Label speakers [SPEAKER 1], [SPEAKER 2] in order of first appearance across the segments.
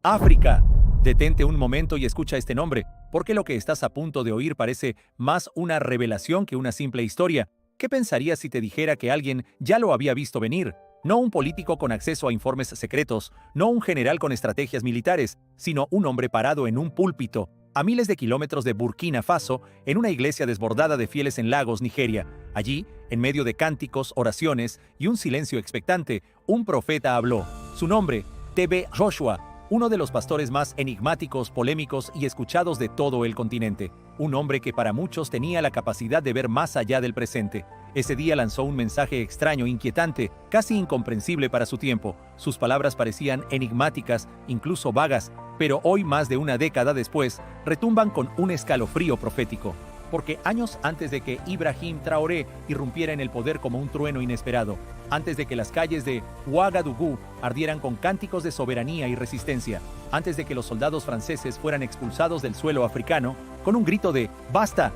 [SPEAKER 1] África. Detente un momento y escucha este nombre, porque lo que estás a punto de oír parece más una revelación que una simple historia. ¿Qué pensarías si te dijera que alguien ya lo había visto venir? No un político con acceso a informes secretos, no un general con estrategias militares, sino un hombre parado en un púlpito, a miles de kilómetros de Burkina Faso, en una iglesia desbordada de fieles en Lagos, Nigeria. Allí, en medio de cánticos, oraciones y un silencio expectante, un profeta habló. Su nombre, TB Joshua, uno de los pastores más enigmáticos, polémicos y escuchados de todo el continente. Un hombre que para muchos tenía la capacidad de ver más allá del presente. Ese día lanzó un mensaje extraño, inquietante, casi incomprensible para su tiempo. Sus palabras parecían enigmáticas, incluso vagas, pero hoy, más de una década después, retumban con un escalofrío profético. Porque años antes de que Ibrahim Traoré irrumpiera en el poder como un trueno inesperado, antes de que las calles de Ouagadougou ardieran con cánticos de soberanía y resistencia, antes de que los soldados franceses fueran expulsados del suelo africano, con un grito de ¡basta!,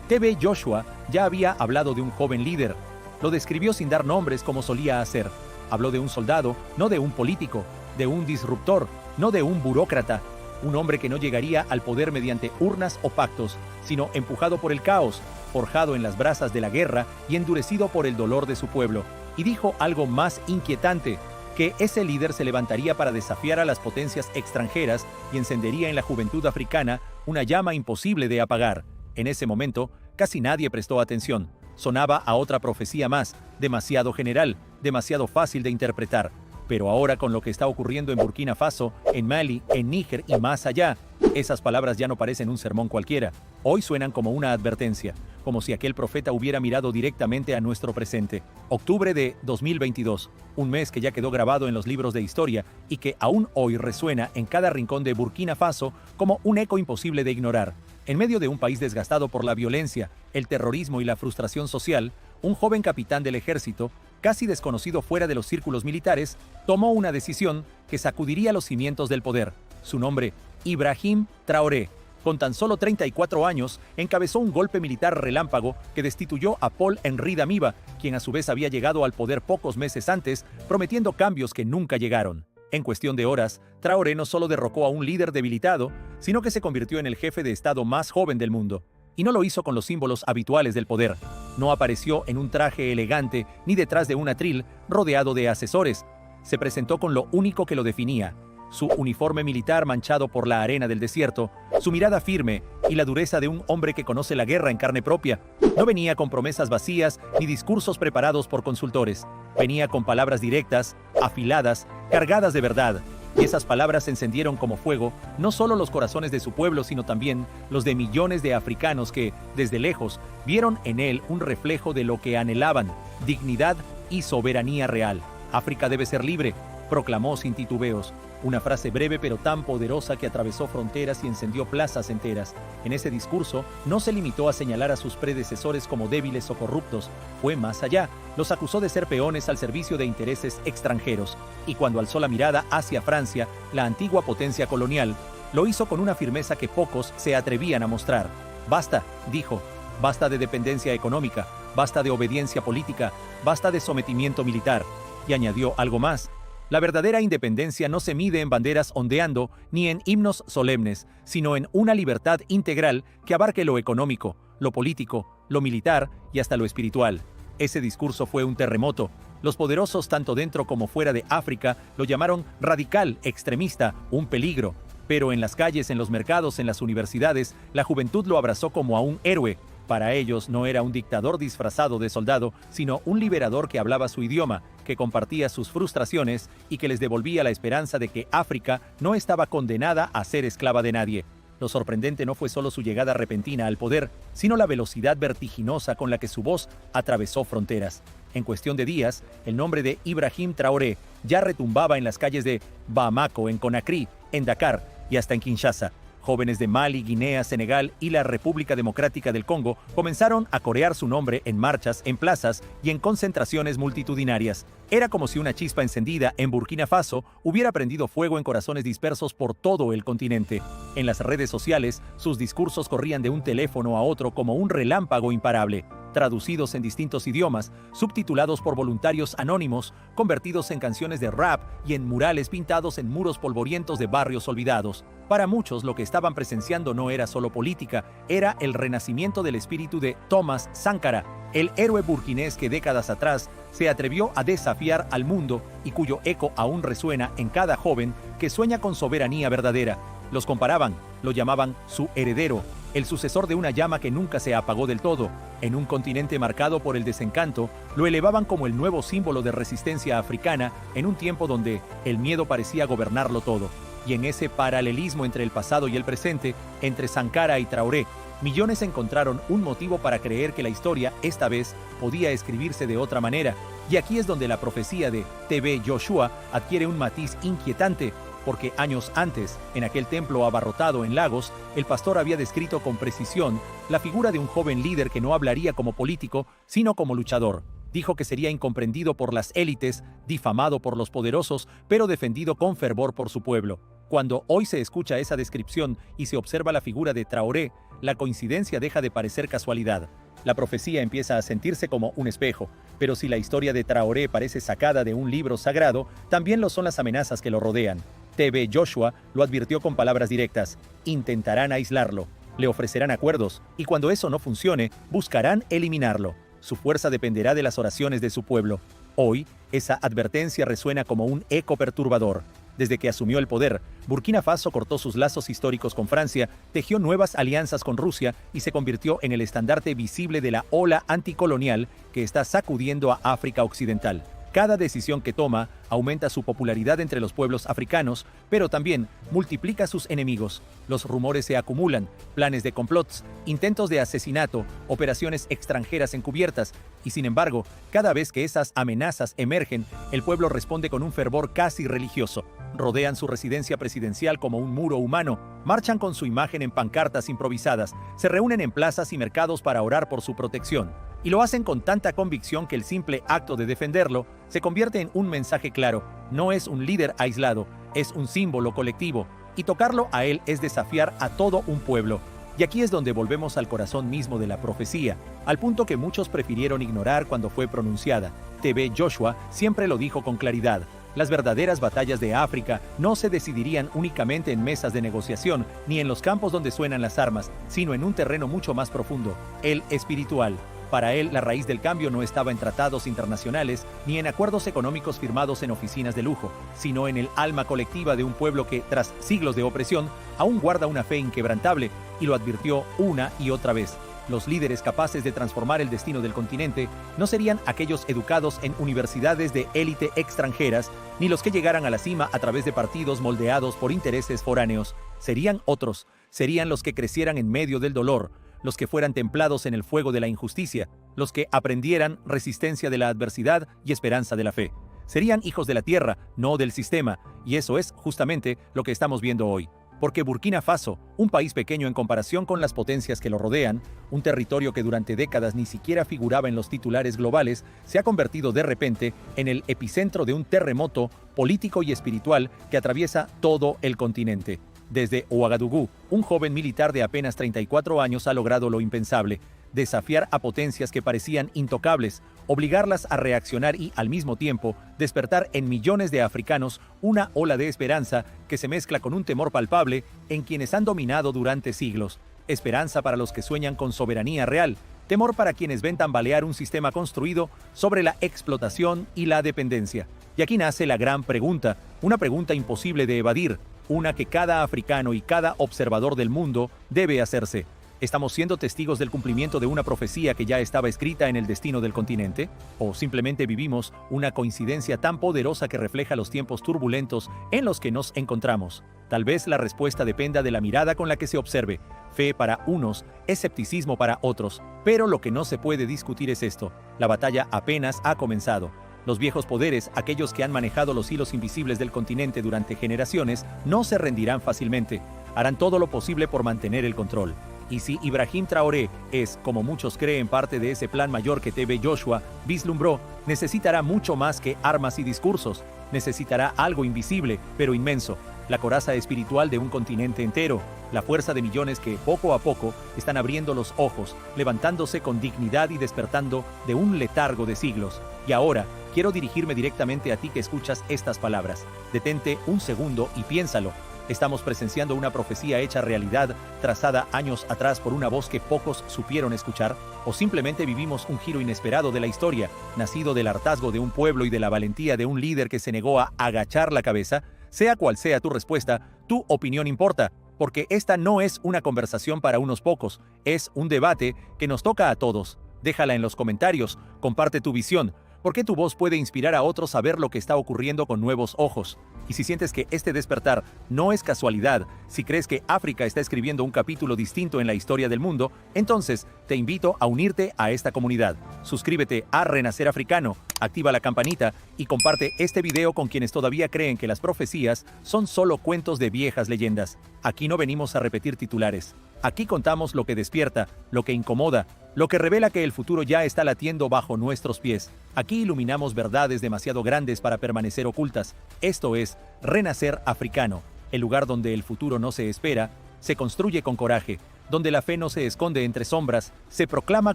[SPEAKER 1] TB Joshua ya había hablado de un joven líder. Lo describió sin dar nombres como solía hacer. Habló de un soldado, no de un político, de un disruptor, no de un burócrata. Un hombre que no llegaría al poder mediante urnas o pactos, sino empujado por el caos, forjado en las brasas de la guerra y endurecido por el dolor de su pueblo. Y dijo algo más inquietante, que ese líder se levantaría para desafiar a las potencias extranjeras y encendería en la juventud africana una llama imposible de apagar. En ese momento, casi nadie prestó atención. Sonaba a otra profecía más, demasiado general, demasiado fácil de interpretar. Pero ahora, con lo que está ocurriendo en Burkina Faso, en Mali, en Níger y más allá, esas palabras ya no parecen un sermón cualquiera. Hoy suenan como una advertencia, como si aquel profeta hubiera mirado directamente a nuestro presente. Octubre de 2022, un mes que ya quedó grabado en los libros de historia y que aún hoy resuena en cada rincón de Burkina Faso como un eco imposible de ignorar. En medio de un país desgastado por la violencia, el terrorismo y la frustración social, un joven capitán del ejército, casi desconocido fuera de los círculos militares, tomó una decisión que sacudiría los cimientos del poder. Su nombre, Ibrahim Traoré. Con tan solo 34 años, encabezó un golpe militar relámpago que destituyó a Paul-Henri Damiba, quien a su vez había llegado al poder pocos meses antes, prometiendo cambios que nunca llegaron. En cuestión de horas, Traoré no solo derrocó a un líder debilitado, sino que se convirtió en el jefe de Estado más joven del mundo. Y no lo hizo con los símbolos habituales del poder. No apareció en un traje elegante ni detrás de un atril rodeado de asesores. Se presentó con lo único que lo definía: su uniforme militar manchado por la arena del desierto, su mirada firme y la dureza de un hombre que conoce la guerra en carne propia. No venía con promesas vacías ni discursos preparados por consultores. Venía con palabras directas, afiladas, cargadas de verdad. Y esas palabras encendieron como fuego no solo los corazones de su pueblo, sino también los de millones de africanos que, desde lejos, vieron en él un reflejo de lo que anhelaban: dignidad y soberanía real. África debe ser libre, proclamó sin titubeos. Una frase breve pero tan poderosa que atravesó fronteras y encendió plazas enteras. En ese discurso no se limitó a señalar a sus predecesores como débiles o corruptos, fue más allá. Los acusó de ser peones al servicio de intereses extranjeros. Y cuando alzó la mirada hacia Francia, la antigua potencia colonial, lo hizo con una firmeza que pocos se atrevían a mostrar. Basta, dijo, basta de dependencia económica, basta de obediencia política, basta de sometimiento militar. Y añadió algo más: la verdadera independencia no se mide en banderas ondeando ni en himnos solemnes, sino en una libertad integral que abarque lo económico, lo político, lo militar y hasta lo espiritual. Ese discurso fue un terremoto. Los poderosos, tanto dentro como fuera de África, lo llamaron radical, extremista, un peligro. Pero en las calles, en los mercados, en las universidades, la juventud lo abrazó como a un héroe. Para ellos no era un dictador disfrazado de soldado, sino un liberador que hablaba su idioma, que compartía sus frustraciones y que les devolvía la esperanza de que África no estaba condenada a ser esclava de nadie. Lo sorprendente no fue solo su llegada repentina al poder, sino la velocidad vertiginosa con la que su voz atravesó fronteras. En cuestión de días, el nombre de Ibrahim Traoré ya retumbaba en las calles de Bamako, en Conakry, en Dakar y hasta en Kinshasa. Jóvenes de Mali, Guinea, Senegal y la República Democrática del Congo comenzaron a corear su nombre en marchas, en plazas y en concentraciones multitudinarias. Era como si una chispa encendida en Burkina Faso hubiera prendido fuego en corazones dispersos por todo el continente. En las redes sociales, sus discursos corrían de un teléfono a otro como un relámpago imparable. traducidos en distintos idiomas, subtitulados por voluntarios anónimos, convertidos en canciones de rap y en murales pintados en muros polvorientos de barrios olvidados. Para muchos, lo que estaban presenciando no era solo política, era el renacimiento del espíritu de Thomas Sankara, el héroe burkinés que décadas atrás se atrevió a desafiar al mundo y cuyo eco aún resuena en cada joven que sueña con soberanía verdadera. Los comparaban, lo llamaban su heredero, el sucesor de una llama que nunca se apagó del todo. En un continente marcado por el desencanto, lo elevaban como el nuevo símbolo de resistencia africana en un tiempo donde el miedo parecía gobernarlo todo. Y en ese paralelismo entre el pasado y el presente, entre Sankara y Traoré, millones encontraron un motivo para creer que la historia, esta vez, podía escribirse de otra manera. Y aquí es donde la profecía de T.B. Joshua adquiere un matiz inquietante, porque años antes, en aquel templo abarrotado en Lagos, el pastor había descrito con precisión la figura de un joven líder que no hablaría como político, sino como luchador. Dijo que sería incomprendido por las élites, difamado por los poderosos, pero defendido con fervor por su pueblo. Cuando hoy se escucha esa descripción y se observa la figura de Traoré, la coincidencia deja de parecer casualidad. La profecía empieza a sentirse como un espejo, pero si la historia de Traoré parece sacada de un libro sagrado, también lo son las amenazas que lo rodean. T.B. Joshua lo advirtió con palabras directas: intentarán aislarlo, le ofrecerán acuerdos, y cuando eso no funcione, buscarán eliminarlo. Su fuerza dependerá de las oraciones de su pueblo. Hoy, esa advertencia resuena como un eco perturbador. Desde que asumió el poder, Burkina Faso cortó sus lazos históricos con Francia, tejió nuevas alianzas con Rusia y se convirtió en el estandarte visible de la ola anticolonial que está sacudiendo a África Occidental. Cada decisión que toma aumenta su popularidad entre los pueblos africanos, pero también multiplica sus enemigos. Los rumores se acumulan, planes de complots, intentos de asesinato, operaciones extranjeras encubiertas, y sin embargo, cada vez que esas amenazas emergen, el pueblo responde con un fervor casi religioso. Rodean su residencia presidencial como un muro humano, marchan con su imagen en pancartas improvisadas, se reúnen en plazas y mercados para orar por su protección. Y lo hacen con tanta convicción que el simple acto de defenderlo se convierte en un mensaje claro: no es un líder aislado, es un símbolo colectivo, y tocarlo a él es desafiar a todo un pueblo. Y aquí es donde volvemos al corazón mismo de la profecía, al punto que muchos prefirieron ignorar cuando fue pronunciada. T.B. Joshua siempre lo dijo con claridad: las verdaderas batallas de África no se decidirían únicamente en mesas de negociación ni en los campos donde suenan las armas, sino en un terreno mucho más profundo, el espiritual. Para él, la raíz del cambio no estaba en tratados internacionales ni en acuerdos económicos firmados en oficinas de lujo, sino en el alma colectiva de un pueblo que, tras siglos de opresión, aún guarda una fe inquebrantable, y lo advirtió una y otra vez. Los líderes capaces de transformar el destino del continente no serían aquellos educados en universidades de élite extranjeras, ni los que llegaran a la cima a través de partidos moldeados por intereses foráneos. Serían otros, serían los que crecieran en medio del dolor, los que fueran templados en el fuego de la injusticia, los que aprendieran resistencia de la adversidad y esperanza de la fe. Serían hijos de la tierra, no del sistema, y eso es justamente lo que estamos viendo hoy. Porque Burkina Faso, un país pequeño en comparación con las potencias que lo rodean, un territorio que durante décadas ni siquiera figuraba en los titulares globales, se ha convertido de repente en el epicentro de un terremoto político y espiritual que atraviesa todo el continente. Desde Ouagadougou, un joven militar de apenas 34 años ha logrado lo impensable: desafiar a potencias que parecían intocables, obligarlas a reaccionar y, al mismo tiempo, despertar en millones de africanos una ola de esperanza que se mezcla con un temor palpable en quienes han dominado durante siglos. Esperanza para los que sueñan con soberanía real, temor para quienes ven tambalear un sistema construido sobre la explotación y la dependencia. Y aquí nace la gran pregunta, una pregunta imposible de evadir, una que cada africano y cada observador del mundo debe hacerse. ¿Estamos siendo testigos del cumplimiento de una profecía que ya estaba escrita en el destino del continente? ¿O simplemente vivimos una coincidencia tan poderosa que refleja los tiempos turbulentos en los que nos encontramos? Tal vez la respuesta dependa de la mirada con la que se observe. Fe para unos, escepticismo para otros. Pero lo que no se puede discutir es esto: la batalla apenas ha comenzado. Los viejos poderes, aquellos que han manejado los hilos invisibles del continente durante generaciones, no se rendirán fácilmente. Harán todo lo posible por mantener el control. Y si Ibrahim Traoré es, como muchos creen, parte de ese plan mayor que T.B. Joshua vislumbró, necesitará mucho más que armas y discursos. Necesitará algo invisible, pero inmenso: la coraza espiritual de un continente entero, la fuerza de millones que, poco a poco, están abriendo los ojos, levantándose con dignidad y despertando de un letargo de siglos. Y ahora, quiero dirigirme directamente a ti que escuchas estas palabras. Detente un segundo y piénsalo. ¿Estamos presenciando una profecía hecha realidad, trazada años atrás por una voz que pocos supieron escuchar? ¿O simplemente vivimos un giro inesperado de la historia, nacido del hartazgo de un pueblo y de la valentía de un líder que se negó a agachar la cabeza? Sea cual sea tu respuesta, tu opinión importa, porque esta no es una conversación para unos pocos, es un debate que nos toca a todos. Déjala en los comentarios, comparte tu visión, porque tu voz puede inspirar a otros a ver lo que está ocurriendo con nuevos ojos. Y si sientes que este despertar no es casualidad, si crees que África está escribiendo un capítulo distinto en la historia del mundo, entonces te invito a unirte a esta comunidad. Suscríbete a Renacer Africano, activa la campanita y comparte este video con quienes todavía creen que las profecías son solo cuentos de viejas leyendas. Aquí no venimos a repetir titulares. Aquí contamos lo que despierta, lo que incomoda, lo que revela que el futuro ya está latiendo bajo nuestros pies. Aquí iluminamos verdades demasiado grandes para permanecer ocultas. Esto es Renacer Africano, el lugar donde el futuro no se espera, se construye con coraje, donde la fe no se esconde entre sombras, se proclama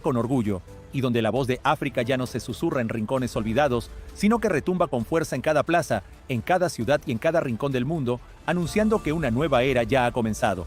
[SPEAKER 1] con orgullo, y donde la voz de África ya no se susurra en rincones olvidados, sino que retumba con fuerza en cada plaza, en cada ciudad y en cada rincón del mundo, anunciando que una nueva era ya ha comenzado.